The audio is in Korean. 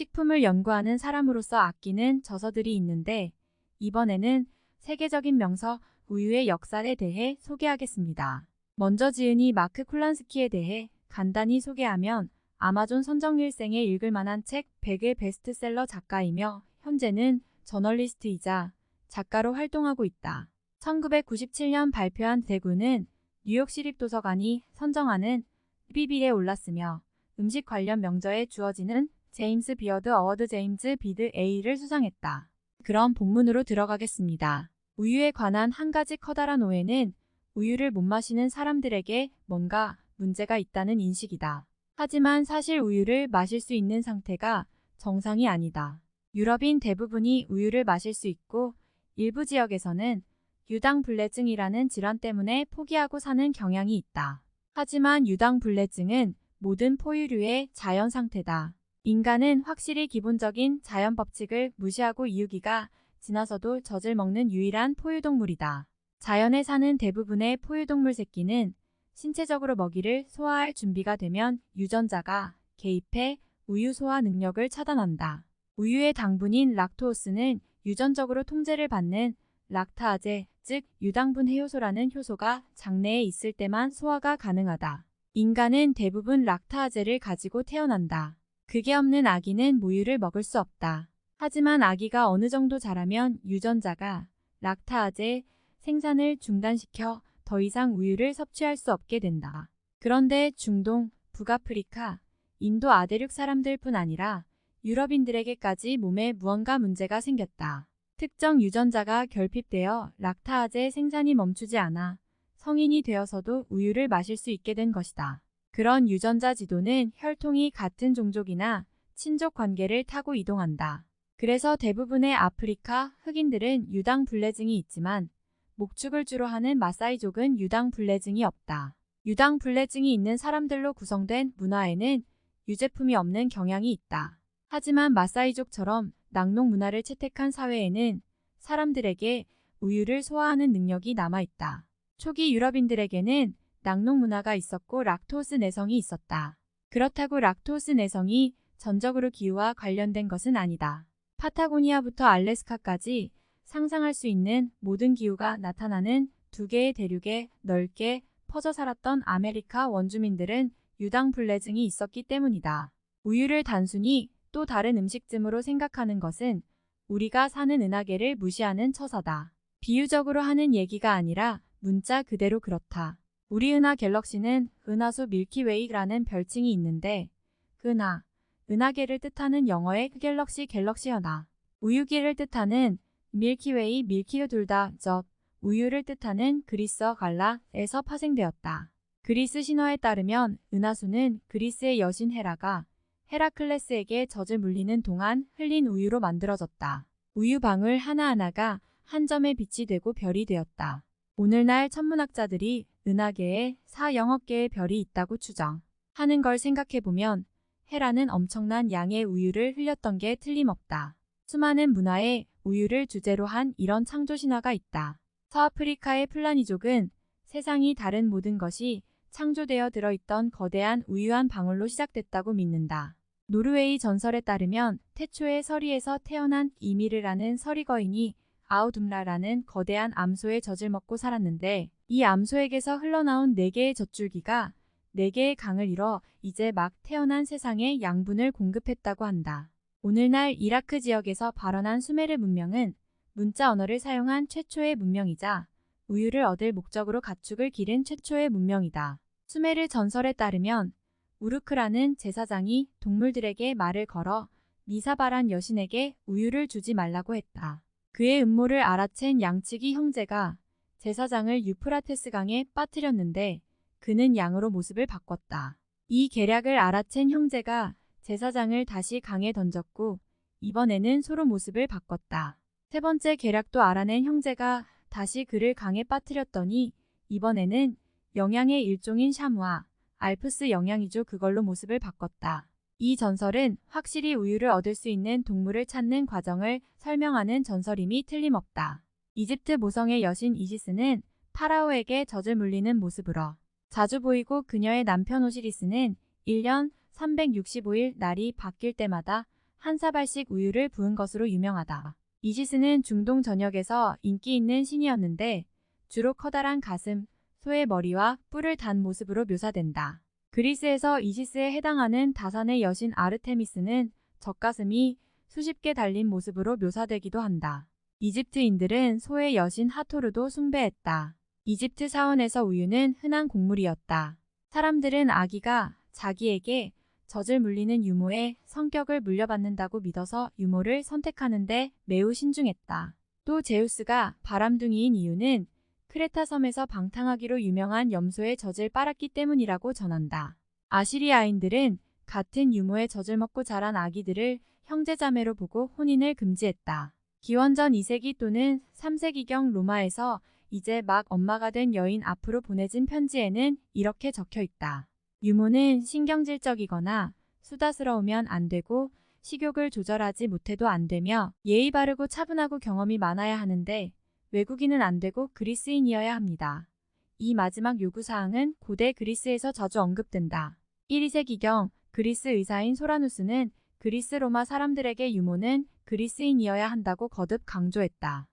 식품을 연구하는 사람으로서 아끼는 저서들이 있는데 이번에는 세계적인 명서 우유의 역사에 대해 소개하겠습니다. 먼저 지은이 마크 콜란스키에 대해 간단히 소개하면 아마존 선정 일생에 읽을 만한 책 100의 베스트셀러 작가이며 현재는 저널리스트이자 작가로 활동하고 있다. 1997년 발표한 대구는 뉴욕시립도서관이 선정하는 비빌에 올랐으며 음식 관련 명저에 주어지는 제임스 비어드 어워드 제임스 비드 A를 수상했다. 그럼 본문으로 들어가겠습니다. 우유에 관한 한 가지 커다란 오해는 우유를 못 마시는 사람들에게 뭔가 문제가 있다는 인식이다. 하지만 사실 우유를 마실 수 있는 상태가 정상이 아니다. 유럽인 대부분이 우유를 마실 수 있고 일부 지역에서는 유당불내증이라는 질환 때문에 포기하고 사는 경향이 있다. 하지만 유당불내증은 모든 포유류의 자연 상태다. 인간은 확실히 기본적인 자연 법칙을 무시하고 이유기가 지나서도 젖을 먹는 유일한 포유동물이다. 자연에 사는 대부분의 포유동물 새끼는 신체적으로 먹이를 소화할 준비가 되면 유전자가 개입해 우유 소화 능력을 차단한다. 우유의 당분인 락토오스는 유전적으로 통제를 받는 락타아제, 즉 유당분 해효소라는 효소가 장내에 있을 때만 소화가 가능하다. 인간은 대부분 락타아제를 가지고 태어난다. 그게 없는 아기는 모유를 먹을 수 없다. 하지만 아기가 어느 정도 자라면 유전자가 락타아제 생산을 중단시켜 더 이상 우유를 섭취할 수 없게 된다. 그런데 중동, 북아프리카, 인도 아대륙 사람들뿐 아니라 유럽인들에게까지 몸에 무언가 문제가 생겼다. 특정 유전자가 결핍되어 락타아제 생산이 멈추지 않아 성인이 되어서도 우유를 마실 수 있게 된 것이다. 그런 유전자 지도는 혈통이 같은 종족이나 친족 관계를 타고 이동한다. 그래서 대부분의 아프리카 흑인들은 유당불내증이 있지만 목축을 주로 하는 마사이족은 유당불내증이 없다. 유당불내증이 있는 사람들로 구성된 문화에는 유제품이 없는 경향이 있다. 하지만 마사이족처럼 낙농 문화를 채택한 사회에는 사람들에게 우유를 소화하는 능력이 남아있다. 초기 유럽인들에게는 낙농 문화가 있었고 락토스 내성이 있었다. 그렇다고 락토스 내성이 전적으로 기후와 관련된 것은 아니다. 파타고니아부터 알래스카까지 상상할 수 있는 모든 기후가 나타나는 두 개의 대륙에 넓게 퍼져 살았던 아메리카 원주민들은 유당불내증이 있었기 때문이다. 우유를 단순히 또 다른 음식쯤으로 생각하는 것은 우리가 사는 은하계를 무시하는 처사다. 비유적으로 하는 얘기가 아니라 문자 그대로 그렇다. 우리 은하 갤럭시는 은하수 밀키웨이라는 별칭이 있는데 은하계를 뜻하는 영어의 갤럭시연하, 우유기를 뜻하는 밀키웨이 밀키유 둘 다 우유를 뜻하는 그리스어 갈라에서 파생되었다. 그리스 신화에 따르면 은하수는 그리스의 여신 헤라가 헤라클레스에게 젖을 물리는 동안 흘린 우유로 만들어졌다. 우유 방울 하나하나가 한 점의 빛이 되고 별이 되었다. 오늘날 천문학자들이 은하계에 4영억 개의 별이 있다고 추정하는 걸 생각해보면 헤라는 엄청난 양의 우유를 흘렸던 게 틀림없다. 수많은 문화에 우유를 주제로 한 이런 창조 신화가 있다. 서아프리카의 플라니족은 세상이 다른 모든 것이 창조되어 들어있던 거대한 우유 한 방울로 시작됐다고 믿는다. 노르웨이 전설에 따르면 태초의 서리에서 태어난 이미르라는 서리 거인이 아우둠라라는 거대한 암소의 젖을 먹고 살았는데 이 암소에게서 흘러나온 4개의 젖줄기가 4개의 강을 이뤄 이제 막 태어난 세상에 양분을 공급했다고 한다. 오늘날 이라크 지역에서 발원한 수메르 문명은 문자 언어를 사용한 최초의 문명이자 우유를 얻을 목적으로 가축을 기른 최초의 문명이다. 수메르 전설에 따르면 우르크라는 제사장이 동물들에게 말을 걸어 니사바란 여신에게 우유를 주지 말라고 했다. 그의 음모를 알아챈 양치기 형제가 제사장을 유프라테스 강에 빠뜨렸는데 그는 양으로 모습을 바꿨다. 이 계략을 알아챈 형제가 제사장을 다시 강에 던졌고 이번에는 소로 모습을 바꿨다. 세 번째 계략도 알아낸 형제가 다시 그를 강에 빠뜨렸더니 이번에는 영양의 일종인 샤무아, 알프스 영양이죠. 그걸로 모습을 바꿨다. 이 전설은 확실히 우유를 얻을 수 있는 동물을 찾는 과정을 설명하는 전설임이 틀림없다. 이집트 모성의 여신 이시스는 파라오에게 젖을 물리는 모습으로 자주 보이고 그녀의 남편 오시리스는 1년 365일 날이 바뀔 때마다 한 사발씩 우유를 부은 것으로 유명하다. 이시스는 중동 전역에서 인기 있는 신이었는데 주로 커다란 가슴, 소의 머리와 뿔을 단 모습으로 묘사된다. 그리스에서 이시스에 해당하는 다산의 여신 아르테미스는 젖가슴이 수십 개 달린 모습으로 묘사되기도 한다. 이집트인들은 소의 여신 하토르도 숭배했다. 이집트 사원에서 우유는 흔한 곡물이었다. 사람들은 아기가 자기에게 젖을 물리는 유모의 성격을 물려받는다고 믿어서 유모를 선택하는데 매우 신중했다. 또 제우스가 바람둥이인 이유는 크레타 섬에서 방탕하기로 유명한 염소의 젖을 빨았기 때문이라고 전한다. 아시리아인들은 같은 유모의 젖을 먹고 자란 아기들을 형제자매로 보고 혼인을 금지했다. 기원전 2세기 또는 3세기경 로마에서 이제 막 엄마가 된 여인 앞으로 보내진 편지에는 이렇게 적혀 있다. 유모는 신경질적이거나 수다스러우면 안 되고 식욕을 조절하지 못해도 안 되며 예의 바르고 차분하고 경험이 많아야 하는데 외국인은 안 되고 그리스인이어야 합니다. 이 마지막 요구사항은 고대 그리스에서 자주 언급된다. 1, 2세기경 그리스 의사인 소라누스는 그리스 로마 사람들에게 유모는 그리스인이어야 한다고 거듭 강조했다.